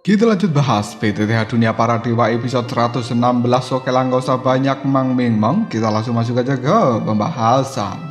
Kita lanjut bahas PTTH Dunia Para Dewa episode 116. Oke lah, nggak usah banyak meng, kita langsung masuk aja ke pembahasan.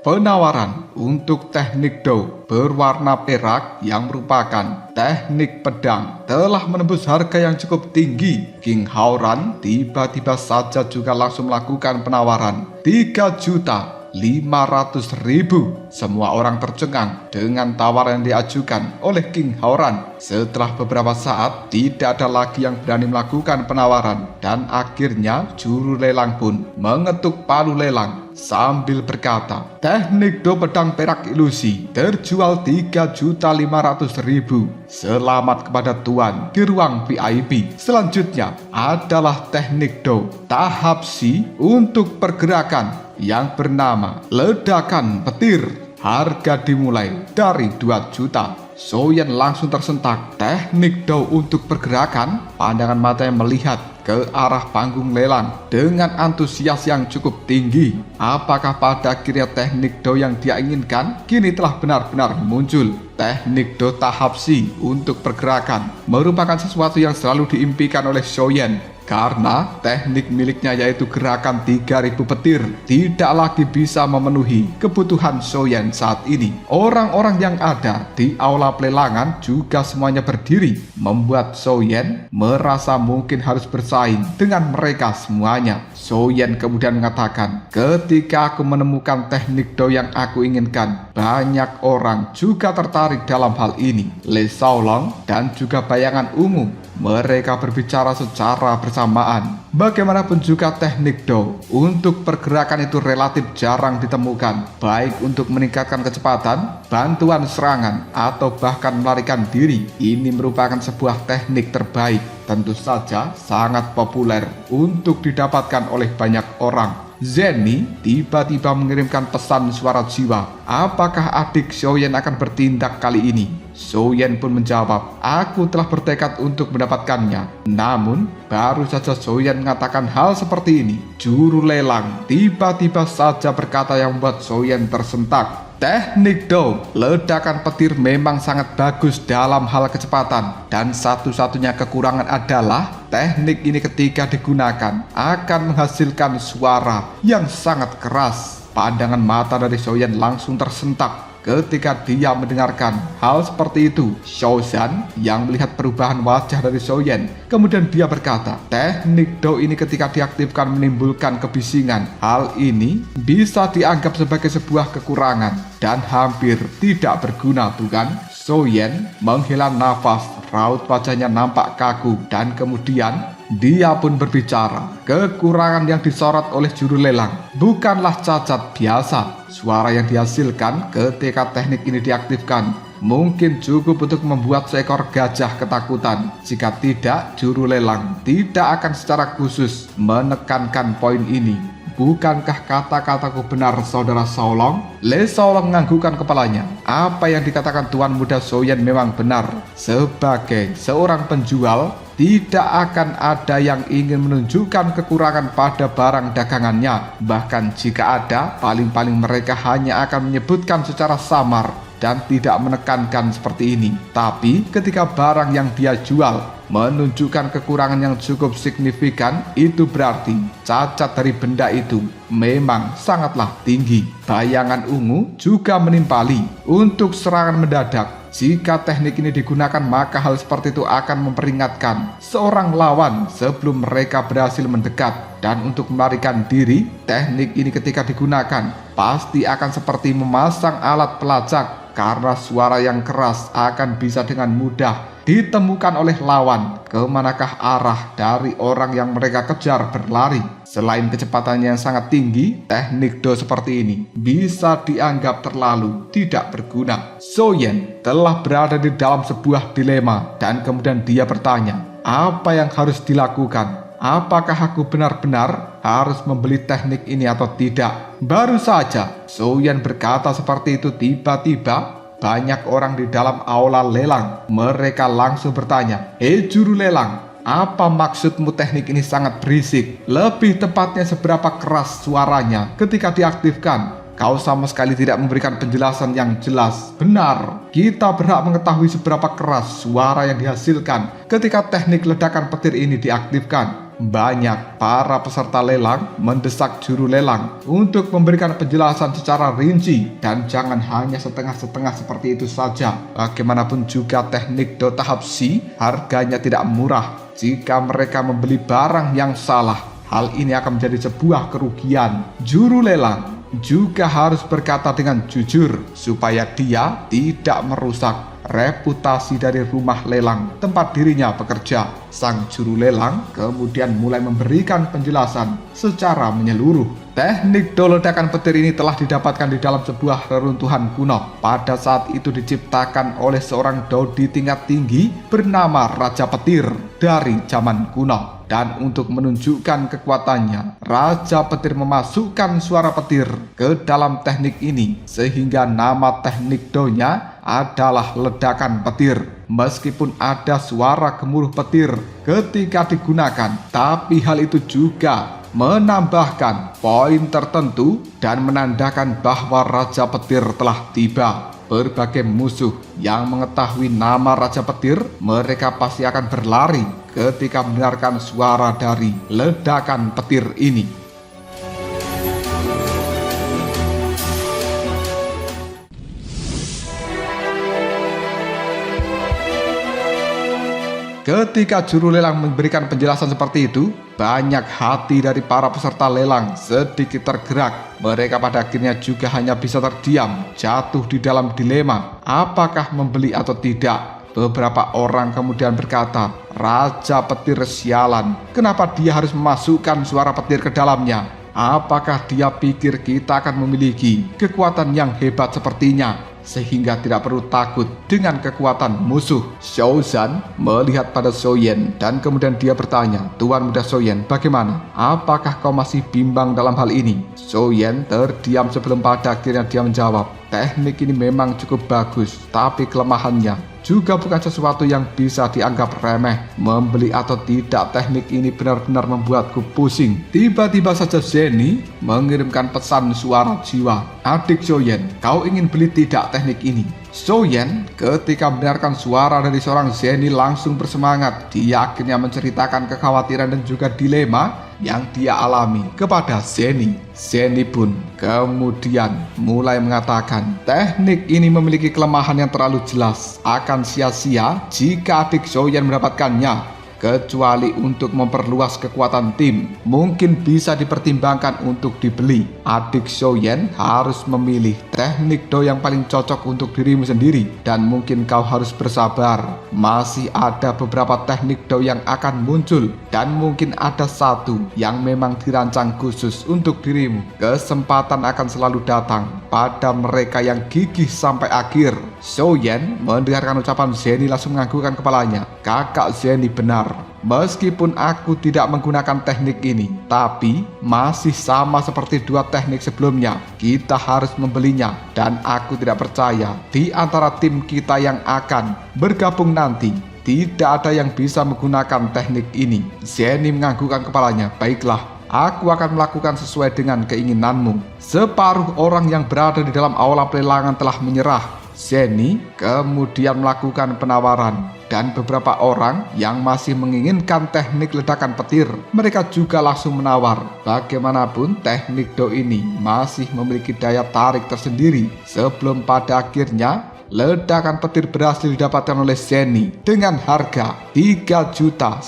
Penawaran untuk teknik Do berwarna perak yang merupakan teknik pedang telah menembus harga yang cukup tinggi. King Howran tiba-tiba saja juga langsung melakukan penawaran 3.500.000. Semua orang tercengang dengan tawaran yang diajukan oleh King Howran. Setelah beberapa saat tidak ada lagi yang berani melakukan penawaran, dan akhirnya juru lelang pun mengetuk palu lelang sambil berkata, teknik Do pedang perak ilusi terjual 3.500.000. Selamat kepada Tuan di ruang VIP. Selanjutnya adalah teknik Do tahap C untuk pergerakan yang bernama ledakan petir. Harga dimulai dari 2 juta. Soyen langsung tersentak. Teknik Do untuk pergerakan, pandangan matanya melihat ke arah panggung lelang dengan antusias yang cukup tinggi. Apakah pada akhirnya teknik Do yang dia inginkan kini telah benar-benar muncul? Teknik Do tahap C untuk pergerakan merupakan sesuatu yang selalu diimpikan oleh Soyen, karena teknik miliknya yaitu gerakan 3000 petir tidak lagi bisa memenuhi kebutuhan Soyen saat ini. Orang-orang yang ada di aula pelelangan juga semuanya berdiri, membuat Soyen merasa mungkin harus bersaing dengan mereka semuanya. Soyen kemudian mengatakan, ketika aku menemukan teknik Do yang aku inginkan, banyak orang juga tertarik dalam hal ini. Le Shaolong dan juga bayangan ungu, mereka berbicara secara bersamaan. Bagaimanapun juga teknik Do untuk pergerakan itu relatif jarang ditemukan, baik untuk meningkatkan kecepatan, bantuan serangan, atau bahkan melarikan diri. Ini merupakan sebuah teknik terbaik, tentu saja sangat populer untuk didapatkan oleh banyak orang. Zenny tiba-tiba mengirimkan pesan suara jiwa. Apakah adik Soyen akan bertindak kali ini? Soyen pun menjawab, aku telah bertekad untuk mendapatkannya. Namun baru saja Soyen mengatakan hal seperti ini, juru lelang tiba-tiba saja berkata yang membuat Soyen tersentak. Teknik Do ledakan petir memang sangat bagus dalam hal kecepatan, dan satu-satunya kekurangan adalah teknik ini ketika digunakan akan menghasilkan suara yang sangat keras. Pandangan mata dari Soyen langsung tersentak ketika dia mendengarkan hal seperti itu. Shaozan yang melihat perubahan wajah dari Soyen, kemudian dia berkata, teknik Do ini ketika diaktifkan menimbulkan kebisingan. Hal ini bisa dianggap sebagai sebuah kekurangan dan hampir tidak berguna, bukan? Soyen menghela nafas, raut wajahnya nampak kaku, dan kemudian dia pun berbicara. Kekurangan yang disorot oleh juru lelang bukanlah cacat biasa. Suara yang dihasilkan ketika teknik ini diaktifkan mungkin cukup untuk membuat seekor gajah ketakutan. Jika tidak, juru lelang tidak akan secara khusus menekankan poin ini. Bukankah kata-kataku benar, saudara Shaolong? Le Shaolong menganggukkan kepalanya. Apa yang dikatakan Tuan Muda Soyen memang benar. Sebagai seorang penjual, tidak akan ada yang ingin menunjukkan kekurangan pada barang dagangannya. Bahkan jika ada, paling-paling mereka hanya akan menyebutkan secara samar dan tidak menekankan seperti ini. Tapi ketika barang yang dia jual menunjukkan kekurangan yang cukup signifikan, itu berarti cacat dari benda itu memang sangatlah tinggi. Bayangan ungu juga menimpali untuk serangan mendadak. Jika teknik ini digunakan, maka hal seperti itu akan memperingatkan seorang lawan sebelum mereka berhasil mendekat. Dan untuk melarikan diri, teknik ini ketika digunakan pasti akan seperti memasang alat pelacak, karena suara yang keras akan bisa dengan mudah ditemukan oleh lawan kemanakah arah dari orang yang mereka kejar berlari. Selain kecepatannya yang sangat tinggi, teknik Do seperti ini bisa dianggap terlalu tidak berguna. Soyen telah berada di dalam sebuah dilema, dan kemudian dia bertanya, apa yang harus dilakukan? Apakah aku benar-benar harus membeli teknik ini atau tidak? Baru saja Soyen berkata seperti itu, tiba-tiba banyak orang di dalam aula lelang. Mereka langsung bertanya, "Hei juru lelang, Apa maksudmu teknik ini sangat berisik? Lebih tepatnya seberapa keras suaranya ketika diaktifkan? Kau sama sekali tidak memberikan penjelasan yang jelas. Benar, kita berhak mengetahui seberapa keras suara yang dihasilkan ketika teknik ledakan petir ini diaktifkan. Banyak para peserta lelang mendesak juru lelang untuk memberikan penjelasan secara rinci dan jangan hanya setengah-setengah seperti itu saja. Bagaimanapun juga teknik do tahap C harganya tidak murah. Jika mereka membeli barang yang salah, hal ini akan menjadi sebuah kerugian. Juru lelang juga harus berkata dengan jujur supaya dia tidak merusak reputasi dari rumah lelang tempat dirinya bekerja. Sang juru lelang kemudian mulai memberikan penjelasan secara menyeluruh. Teknik do ledakan petir ini telah didapatkan di dalam sebuah reruntuhan kuno. Pada saat itu diciptakan oleh seorang daudi tingkat tinggi bernama Raja Petir dari zaman kuno. Dan untuk menunjukkan kekuatannya, Raja Petir memasukkan suara petir ke dalam teknik ini sehingga nama teknik do-nya adalah ledakan petir. Meskipun ada suara gemuruh petir ketika digunakan, tapi hal itu juga menambahkan poin tertentu dan menandakan bahwa Raja Petir telah tiba. Berbagai musuh yang mengetahui nama Raja Petir, mereka pasti akan berlari ketika mendengarkan suara dari ledakan petir ini. Ketika juru lelang memberikan penjelasan seperti itu, banyak hati dari para peserta lelang sedikit tergerak. Mereka pada akhirnya juga hanya bisa terdiam, jatuh di dalam dilema, apakah membeli atau tidak. Beberapa orang kemudian berkata, Raja Petir sialan, kenapa dia harus memasukkan suara petir ke dalamnya? Apakah dia pikir kita akan memiliki kekuatan yang hebat sepertinya, sehingga tidak perlu takut dengan kekuatan musuh? Xiaozhan melihat pada Xiaoyan dan kemudian dia bertanya, Tuan Muda Xiaoyan, bagaimana? Apakah kau masih bimbang dalam hal ini? Xiaoyan terdiam sebelum pada akhirnya dia menjawab, teknik ini memang cukup bagus, tapi kelemahannya juga bukan sesuatu yang bisa dianggap remeh. Membeli atau tidak teknik ini benar-benar membuatku pusing. Tiba-tiba saja Zeni mengirimkan pesan suara jiwa. Adik Xiaoyan, kau ingin beli tidak teknik ini? Xiaoyan ketika mendengarkan suara dari seorang Zeni langsung bersemangat. Dia akhirnya menceritakan kekhawatiran dan juga dilema yang dia alami kepada Zeni. Zeni pun kemudian mulai mengatakan, teknik ini memiliki kelemahan yang terlalu jelas. Akan sia-sia jika adik Xiaoyan mendapatkannya. Kecuali untuk memperluas kekuatan tim, mungkin bisa dipertimbangkan untuk dibeli. Adik Xiaoyan harus memilih teknik do yang paling cocok untuk dirimu sendiri, dan mungkin kau harus bersabar. Masih ada beberapa teknik do yang akan muncul, dan mungkin ada satu yang memang dirancang khusus untuk dirimu. Kesempatan akan selalu datang pada mereka yang gigih sampai akhir. Xiaoyan mendengarkan ucapan Zeni langsung menganggukkan kepalanya. Kakak Zeni benar. Meskipun aku tidak menggunakan teknik ini, tapi masih sama seperti dua teknik sebelumnya. Kita harus membelinya, dan aku tidak percaya di antara tim kita yang akan bergabung nanti tidak ada yang bisa menggunakan teknik ini. Zeni menganggukkan kepalanya. Baiklah, aku akan melakukan sesuai dengan keinginanmu. Separuh orang yang berada di dalam aula pelelangan telah menyerah. Zeni kemudian melakukan penawaran, dan beberapa orang yang masih menginginkan teknik ledakan petir, mereka juga langsung menawar. Bagaimanapun teknik do ini masih memiliki daya tarik tersendiri. Sebelum pada akhirnya ledakan petir berhasil didapatkan oleh Zeni dengan harga 3.100.000.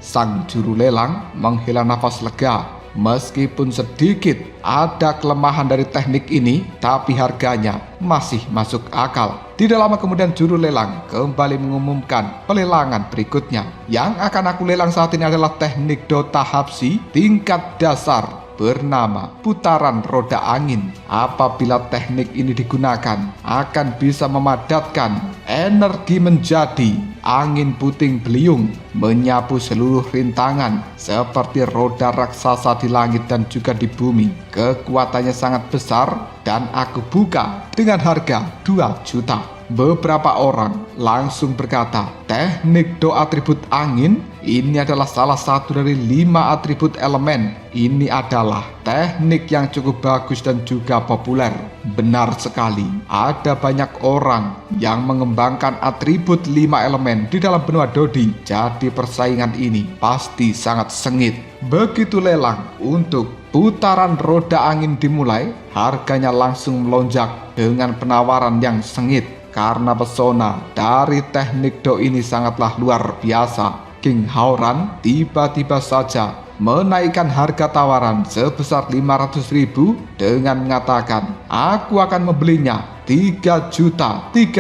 Sang juru lelang menghela nafas lega. Meskipun sedikit ada kelemahan dari teknik ini, tapi harganya masih masuk akal. Tidak lama kemudian juru lelang kembali mengumumkan pelelangan berikutnya. Yang akan aku lelang saat ini adalah teknik do tahap C tingkat dasar bernama putaran roda angin. Apabila teknik ini digunakan, akan bisa memadatkan energi menjadi angin puting beliung, menyapu seluruh rintangan seperti roda raksasa di langit dan juga di bumi. Kekuatannya sangat besar dan aku buka dengan harga 2 juta. Beberapa orang langsung berkata, teknik do atribut angin ini adalah salah satu dari 5 atribut elemen. Ini adalah teknik yang cukup bagus dan juga populer. Benar sekali, ada banyak orang yang mengembangkan atribut 5 elemen di dalam benua Dodi. Jadi persaingan ini pasti sangat sengit. Begitu lelang untuk putaran roda angin dimulai, harganya langsung melonjak dengan penawaran yang sengit. Karena pesona dari teknik do ini sangatlah luar biasa, King Hauran tiba-tiba saja menaikkan harga tawaran sebesar 500.000 dengan mengatakan, aku akan membelinya 3.300.000.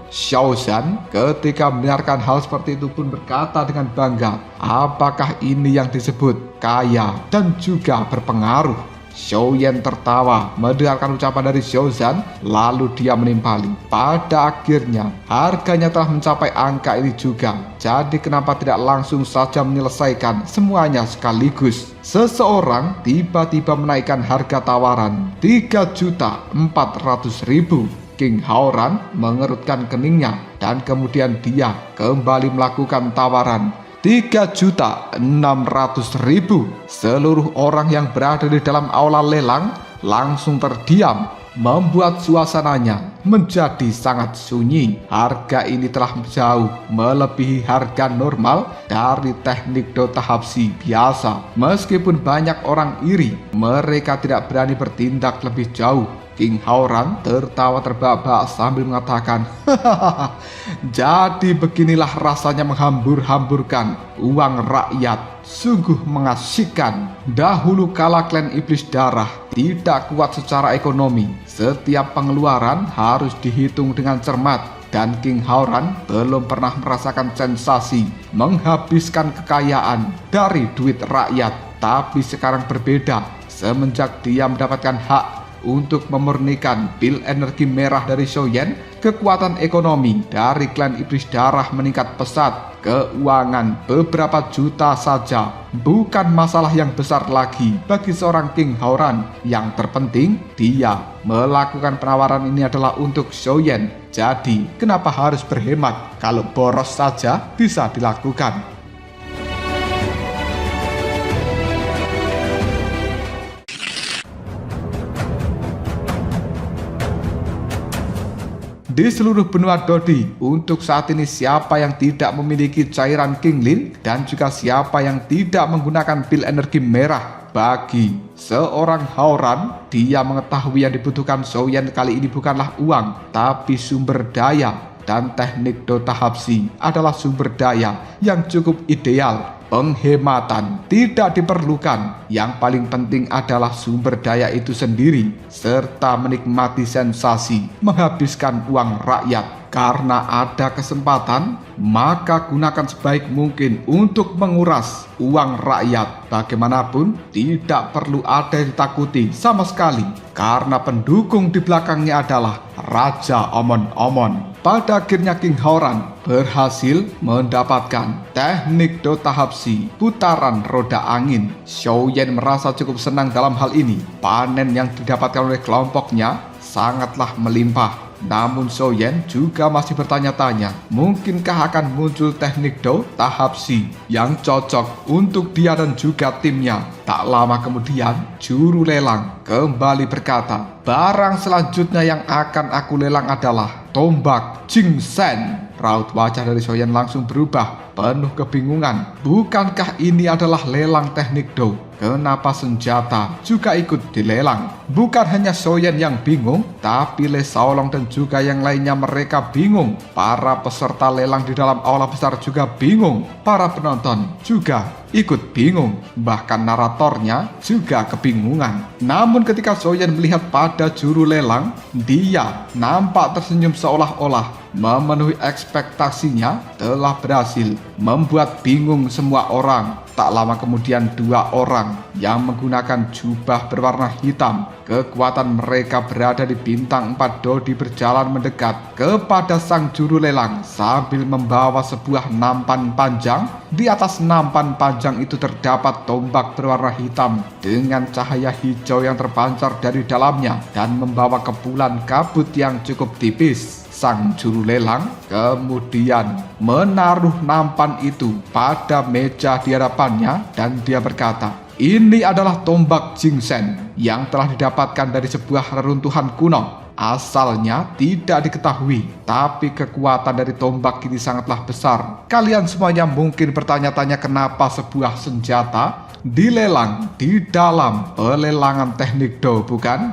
Xiao Zhan ketika mendengarkan hal seperti itu pun berkata dengan bangga, apakah ini yang disebut kaya dan juga berpengaruh? Xiao Yan tertawa mendengarkan ucapan dari Xiao Zhan, lalu dia menimpali. Pada akhirnya harganya telah mencapai angka ini juga. Jadi kenapa tidak langsung saja menyelesaikan semuanya sekaligus? Seseorang tiba-tiba menaikkan harga tawaran 3.400.000. King Hauran mengerutkan keningnya dan kemudian dia kembali melakukan tawaran 3.600.000. Seluruh orang yang berada di dalam aula lelang langsung terdiam, membuat suasananya menjadi sangat sunyi. Harga ini telah jauh melebihi harga normal dari teknik do tahap C biasa. Meskipun banyak orang iri, mereka tidak berani bertindak lebih jauh. King Hauran tertawa terbahak sambil mengatakan, hahaha, jadi beginilah rasanya menghambur-hamburkan uang rakyat. Sungguh mengasihkan. Dahulu kala klan iblis darah tidak kuat secara ekonomi, setiap pengeluaran harus dihitung dengan cermat. Dan King Hauran belum pernah merasakan sensasi menghabiskan kekayaan dari duit rakyat. Tapi sekarang berbeda, semenjak dia mendapatkan hak untuk memurnikan pil energi merah dari Xiao Yan, kekuatan ekonomi dari klan iblis darah meningkat pesat. Keuangan beberapa juta saja bukan masalah yang besar lagi bagi seorang King Hauran. Yang terpenting, dia melakukan penawaran ini adalah untuk Xiao Yan. Jadi kenapa harus berhemat kalau boros saja bisa dilakukan? Di seluruh benua Dodi, untuk saat ini siapa yang tidak memiliki cairan King Lin dan juga siapa yang tidak menggunakan pil energi merah? Bagi seorang Hauran, dia mengetahui yang dibutuhkan Xiao Yan kali ini bukanlah uang, tapi sumber daya. Dan teknik do tahap C adalah sumber daya yang cukup ideal. Penghematan tidak diperlukan. Yang paling penting adalah sumber daya itu sendiri, serta menikmati sensasi menghabiskan uang rakyat. Karena ada kesempatan, maka gunakan sebaik mungkin untuk menguras uang rakyat. Bagaimanapun, tidak perlu ada yang ditakuti sama sekali, karena pendukung di belakangnya adalah Raja Omon-Omon. Pada akhirnya King Hauran berhasil mendapatkan teknik do tahap C, putaran roda angin. Xiao Yan merasa cukup senang dalam hal ini. Panen yang didapatkan oleh kelompoknya sangatlah melimpah. Namun Xiao Yan juga masih bertanya-tanya, mungkinkah akan muncul teknik do tahap C yang cocok untuk dia dan juga timnya. Tak lama kemudian, juru lelang kembali berkata, barang selanjutnya yang akan aku lelang adalah tombak Jing Shen. Raut wajah dari Xiao Yan langsung berubah, penuh kebingungan. Bukankah ini adalah lelang teknik do? Kenapa senjata juga ikut dilelang? Bukan hanya Xiao Yan yang bingung, tapi Le Shaolong dan juga yang lainnya mereka bingung. Para peserta lelang di dalam aula besar juga bingung. Para penonton juga ikut bingung. Bahkan naratornya juga kebingungan. Namun ketika Xiao Yan melihat pada juru lelang, dia nampak tersenyum seolah-olah memenuhi ekspektasinya telah berhasil membuat bingung semua orang. Tak lama kemudian dua orang yang menggunakan jubah berwarna hitam, kekuatan mereka berada di bintang 4 Dodi berjalan mendekat kepada sang juru lelang sambil membawa sebuah nampan panjang. Di atas nampan panjang keranjang itu terdapat tombak berwarna hitam dengan cahaya hijau yang terpancar dari dalamnya dan membawa kepulan kabut yang cukup tipis. Sang juru lelang kemudian menaruh nampan itu pada meja di hadapannya dan dia berkata, "Ini adalah tombak Jingsen yang telah didapatkan dari sebuah reruntuhan kuno. Asalnya tidak diketahui, tapi kekuatan dari tombak ini sangatlah besar. Kalian semuanya mungkin bertanya-tanya kenapa sebuah senjata dilelang di dalam pelelangan teknik Do, bukan?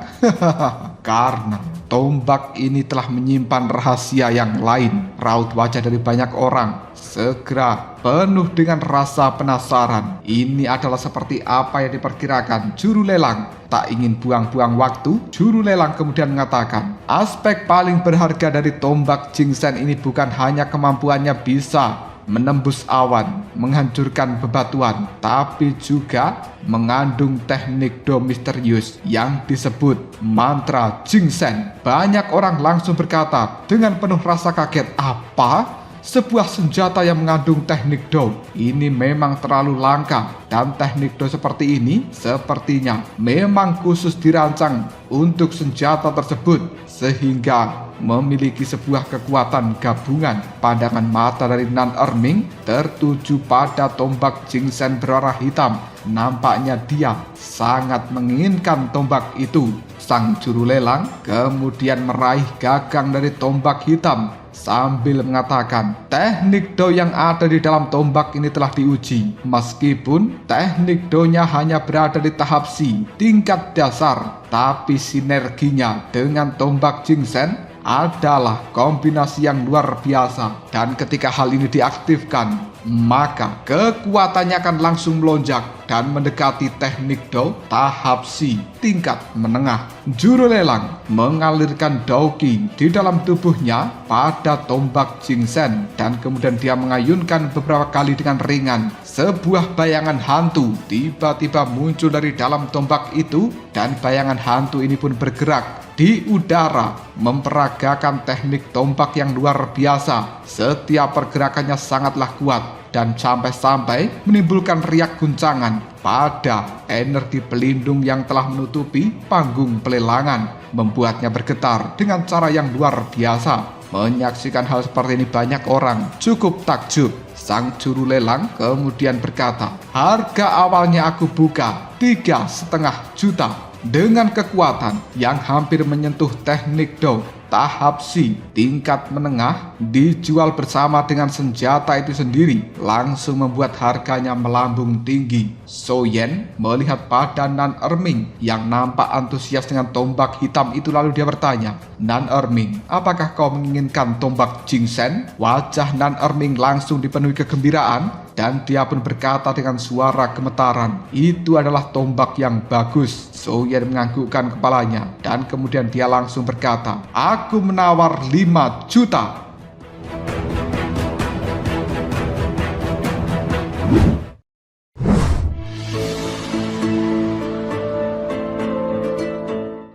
Karena tombak ini telah menyimpan rahasia yang lain." Raut wajah dari banyak orang segera penuh dengan rasa penasaran. Ini adalah seperti apa yang diperkirakan juru lelang. Tak ingin buang-buang waktu, juru lelang kemudian mengatakan, aspek paling berharga dari tombak Jingsen ini bukan hanya kemampuannya bisa menembus awan, menghancurkan bebatuan, tapi juga mengandung teknik Do misterius yang disebut mantra Jingsen. Banyak orang langsung berkata dengan penuh rasa kaget, "Apa? Sebuah senjata yang mengandung teknik Do? Ini memang terlalu langka, dan teknik Do seperti ini sepertinya memang khusus dirancang untuk senjata tersebut sehingga memiliki sebuah kekuatan gabungan." Pandangan mata dari Nan Erming tertuju pada tombak Jingsen berwarna hitam. Nampaknya dia sangat menginginkan tombak itu. Sang juru lelang kemudian meraih gagang dari tombak hitam sambil mengatakan, teknik Do yang ada di dalam tombak ini telah diuji. Meskipun teknik Do-nya hanya berada di tahap C, tingkat dasar, tapi sinerginya dengan tombak Jingsen adalah kombinasi yang luar biasa. Dan ketika hal ini diaktifkan, maka kekuatannya akan langsung melonjak dan mendekati teknik Do tahap C, tingkat menengah. Juru lelang mengalirkan Douqi di dalam tubuhnya pada tombak Jingsen dan kemudian dia mengayunkan beberapa kali dengan ringan. Sebuah bayangan hantu tiba-tiba muncul dari dalam tombak itu dan bayangan hantu ini pun bergerak di udara, memperagakan teknik tombak yang luar biasa. Setiap pergerakannya sangatlah kuat dan sampai-sampai menimbulkan riak guncangan pada energi pelindung yang telah menutupi panggung pelelangan, membuatnya bergetar dengan cara yang luar biasa. Menyaksikan hal seperti ini banyak orang cukup takjub. Sang juru lelang kemudian berkata, "Harga awalnya aku buka 3,5 juta. Dengan kekuatan yang hampir menyentuh teknik Do tahap C, tingkat menengah, dijual bersama dengan senjata itu sendiri langsung membuat harganya melambung tinggi." Soyen melihat pada Nan Erming yang nampak antusias dengan tombak hitam itu, lalu dia bertanya, "Nan Erming, apakah kau menginginkan tombak Jingsen?" Wajah Nan Erming langsung dipenuhi kegembiraan dan dia pun berkata dengan suara gemetaran, "Itu adalah tombak yang bagus." Soyen menganggukkan kepalanya dan kemudian dia langsung berkata, "Aku menawar 5 juta."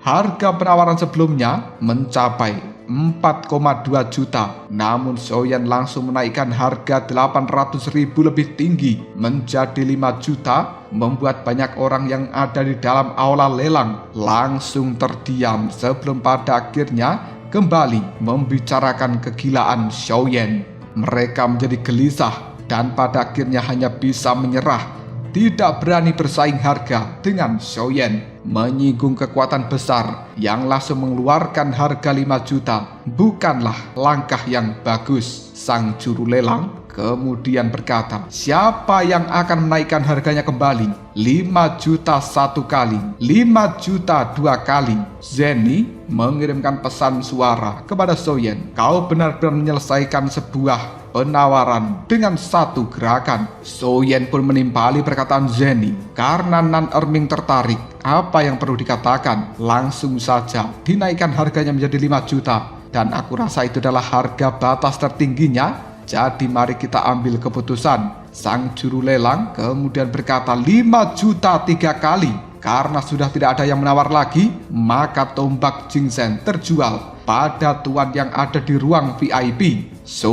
Harga penawaran sebelumnya mencapai 4,2 juta. Namun Soyen langsung menaikkan harga 800.000 lebih tinggi menjadi 5 juta, membuat banyak orang yang ada di dalam aula lelang langsung terdiam sebelum pada akhirnya kembali membicarakan kegilaan Soyen. Mereka menjadi gelisah dan pada akhirnya hanya bisa menyerah, tidak berani bersaing harga dengan Soyen. Menyinggung kekuatan besar yang langsung mengeluarkan harga 5 juta bukanlah langkah yang bagus. Sang juru lelang kemudian berkata, "Siapa yang akan menaikkan harganya kembali? 5 juta 1 kali, 5 juta 2 kali." Zeni mengirimkan pesan suara kepada Soyen, "Kau benar-benar menyelesaikan sebuah penawaran dengan satu gerakan." Soyen pun menimpali perkataan Zeni. Karena Nan Erming tertarik, apa yang perlu dikatakan? Langsung saja dinaikkan harganya menjadi 5 juta. Dan aku rasa itu adalah harga batas tertingginya. Jadi mari kita ambil keputusan. Sang juru lelang kemudian berkata, 5 juta 3 kali. Karena sudah tidak ada yang menawar lagi, maka tombak Jingsen terjual pada tuan yang ada di ruang VIP.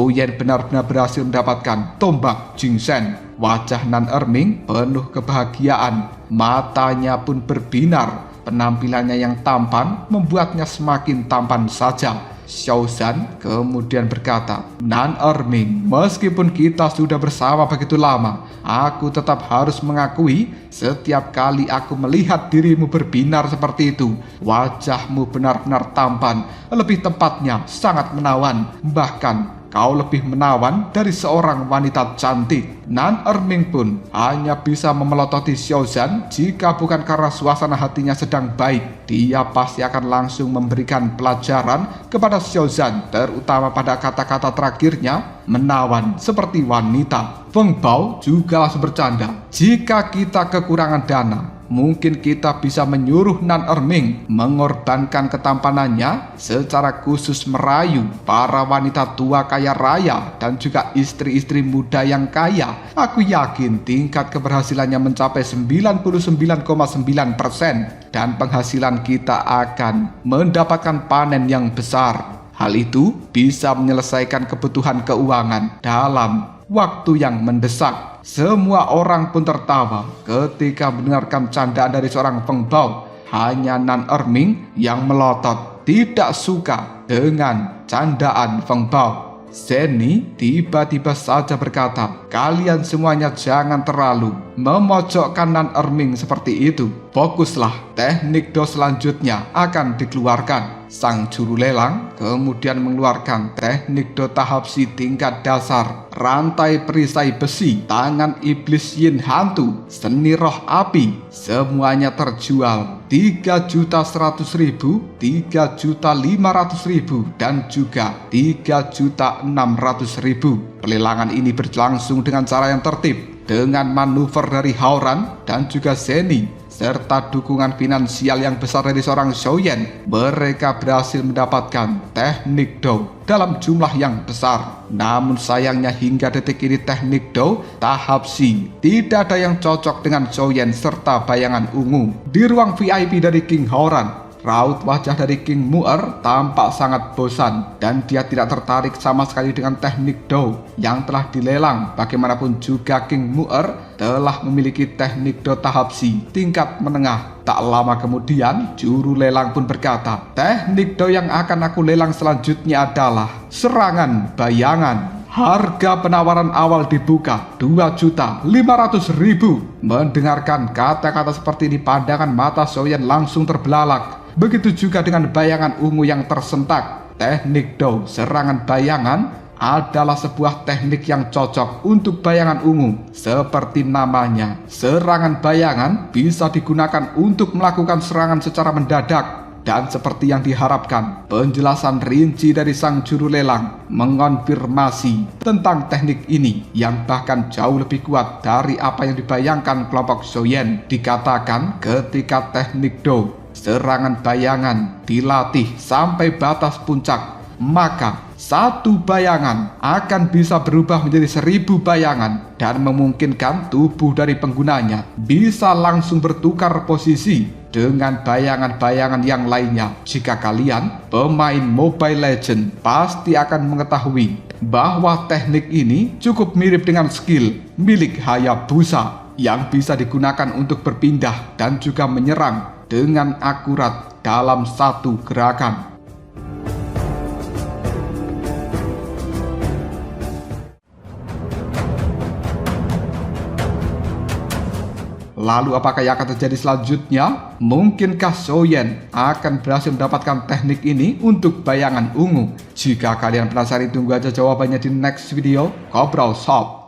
Yen benar-benar berhasil mendapatkan tombak Jingsen. Wajah Nan Erming penuh kebahagiaan, matanya pun berbinar. Penampilannya yang tampan membuatnya semakin tampan saja. Xiao Zhan kemudian berkata, "Nan Erming, meskipun kita sudah bersama begitu lama, aku tetap harus mengakui setiap kali aku melihat dirimu berbinar seperti itu, wajahmu benar-benar tampan, lebih tepatnya sangat menawan. Bahkan kau lebih menawan dari seorang wanita cantik." Nan Erming pun hanya bisa memelototi Xiao Zhan jika bukan karena suasana hatinya sedang baik. Dia pasti akan langsung memberikan pelajaran kepada Xiao Zhan, terutama pada kata-kata terakhirnya, menawan seperti wanita. Feng Bao juga langsung bercanda, "Jika kita kekurangan dana, mungkin kita bisa menyuruh Nan Erming mengorbankan ketampanannya secara khusus merayu para wanita tua kaya raya dan juga istri-istri muda yang kaya. Aku yakin tingkat keberhasilannya mencapai 99,9% dan penghasilan kita akan mendapatkan panen yang besar. Hal itu bisa menyelesaikan kebutuhan keuangan dalam waktu yang mendesak." Semua orang pun tertawa ketika mendengarkan candaan dari seorang Feng Bao. Hanya Nan Erming yang melotot, tidak suka dengan candaan Feng Bao. Zhenny tiba-tiba saja berkata, "Kalian semuanya jangan terlalu memojokkan Nan Erming seperti itu. Fokuslah, teknik do selanjutnya akan dikeluarkan." Sang juru lelang kemudian mengeluarkan teknik do tahap si tingkat dasar, rantai perisai besi, tangan iblis yin hantu, seni roh api. Semuanya terjual 3.100.000, 3.500.000, dan juga 3.600.000. Pelelangan ini berlangsung dengan cara yang tertib, dengan manuver dari Hao-Ran dan juga Zhenny, serta dukungan finansial yang besar dari seorang Xiao Yan. Mereka berhasil mendapatkan teknik do dalam jumlah yang besar. Namun sayangnya hingga detik ini teknik do tahap C tidak ada yang cocok dengan Xiao Yan serta bayangan ungu. Di ruang VIP dari King Hao-Ran, raut wajah dari King Mu'er tampak sangat bosan dan dia tidak tertarik sama sekali dengan teknik do yang telah dilelang. Bagaimanapun juga King Mu'er telah memiliki teknik do tahap C tingkat menengah. Tak lama kemudian juru lelang pun berkata, "Teknik do yang akan aku lelang selanjutnya adalah serangan bayangan." Harga penawaran awal dibuka 2.500.000. Mendengarkan kata-kata seperti ini, pandangan mata Xiao Yan langsung terbelalak. Begitu juga dengan bayangan ungu yang tersentak. Teknik do serangan bayangan adalah sebuah teknik yang cocok untuk bayangan ungu. Seperti namanya, serangan bayangan bisa digunakan untuk melakukan serangan secara mendadak. Dan seperti yang diharapkan, penjelasan rinci dari sang juru lelang mengonfirmasi tentang teknik ini yang bahkan jauh lebih kuat dari apa yang dibayangkan kelompok Xiao Yan. Dikatakan ketika teknik do serangan bayangan dilatih sampai batas puncak, maka satu bayangan akan bisa berubah menjadi 1000 bayangan dan memungkinkan tubuh dari penggunanya bisa langsung bertukar posisi dengan bayangan-bayangan yang lainnya. Jika kalian pemain Mobile Legends, pasti akan mengetahui bahwa teknik ini cukup mirip dengan skill milik Hayabusa yang bisa digunakan untuk berpindah dan juga menyerang dengan akurat dalam satu gerakan. Lalu apakah yang akan terjadi selanjutnya? Mungkinkah Xiao Yan akan berhasil mendapatkan teknik ini untuk bayangan ungu? Jika kalian penasaran, tunggu aja jawabannya di next video. Ngobrol Shop.